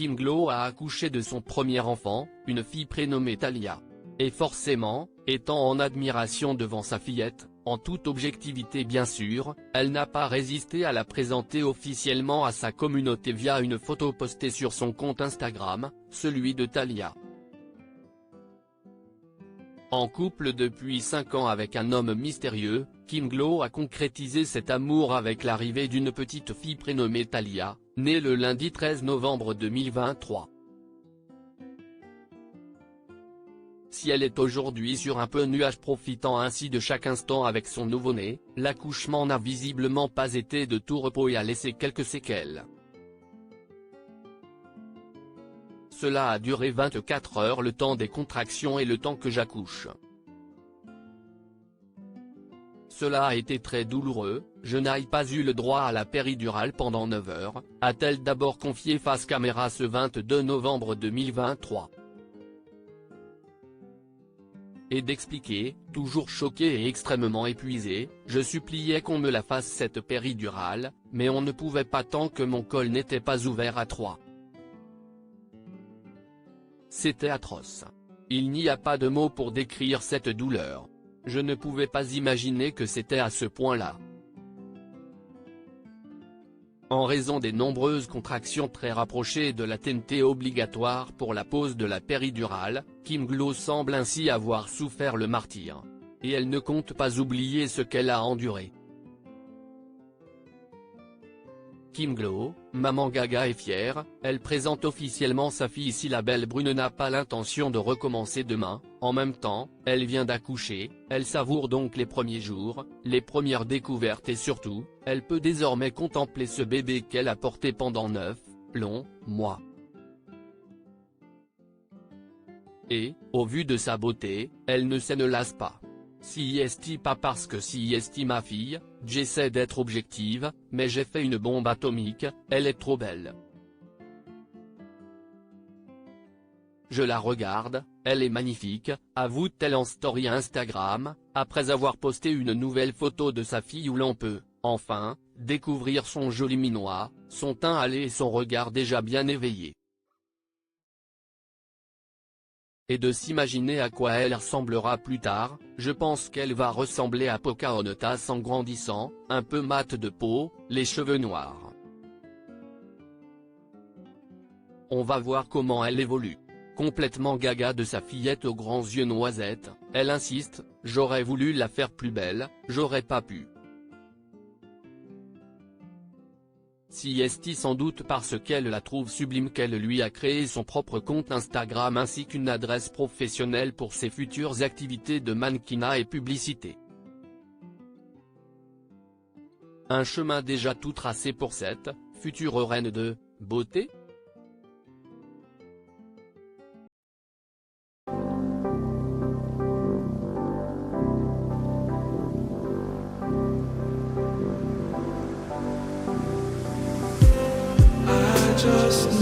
Kim Glow a accouché de son premier enfant, une fille prénommée Thalia. Et forcément, étant en admiration devant sa fillette, en toute objectivité bien sûr, elle n'a pas résisté à la présenter officiellement à sa communauté via une photo postée sur son compte Instagram, celui de Thalia. En couple depuis 5 ans avec un homme mystérieux, Kim Glow a concrétisé cet amour avec l'arrivée d'une petite fille prénommée Thalia, née le lundi 13 novembre 2023. Si elle est aujourd'hui sur un peu nuage profitant ainsi de chaque instant avec son nouveau-né, l'accouchement n'a visiblement pas été de tout repos et a laissé quelques séquelles. Cela a duré 24 heures, le temps des contractions et le temps que j'accouche. Cela a été très douloureux, je n'ai pas eu le droit à la péridurale pendant 9 heures, a-t-elle d'abord confié face caméra ce 22 novembre 2023. Et d'expliquer, toujours choqué et extrêmement épuisé, je suppliais qu'on me la fasse cette péridurale, mais on ne pouvait pas tant que mon col n'était pas ouvert à 3. C'était atroce. Il n'y a pas de mots pour décrire cette douleur. Je ne pouvais pas imaginer que c'était à ce point-là. En raison des nombreuses contractions très rapprochées de la TNT obligatoire pour la pose de la péridurale, Kim Glow semble ainsi avoir souffert le martyre. Et elle ne compte pas oublier ce qu'elle a enduré. Kim Glow, maman Gaga est fière, elle présente officiellement sa fille si la belle brune n'a pas l'intention de recommencer demain. En même temps, elle vient d'accoucher, elle savoure donc les premiers jours, les premières découvertes et surtout, elle peut désormais contempler ce bébé qu'elle a porté pendant 9 longs mois. Et, au vu de sa beauté, elle ne lasse pas. Si est pas parce que si est ma fille, j'essaie d'être objective, mais j'ai fait une bombe atomique, elle est trop belle. Je la regarde, elle est magnifique, avoue-t-elle en story Instagram, après avoir posté une nouvelle photo de sa fille où l'on peut, enfin, découvrir son joli minois, son teint hâlé et son regard déjà bien éveillé. Et de s'imaginer à quoi elle ressemblera plus tard, je pense qu'elle va ressembler à Pocahontas en grandissant, un peu mate de peau, les cheveux noirs. On va voir comment elle évolue. Complètement gaga de sa fillette aux grands yeux noisettes, elle insiste, j'aurais voulu la faire plus belle, j'aurais pas pu. Si est sans doute parce qu'elle la trouve sublime qu'elle lui a créé son propre compte Instagram ainsi qu'une adresse professionnelle pour ses futures activités de mannequinat et publicité. Un chemin déjà tout tracé pour cette future reine de beauté. Just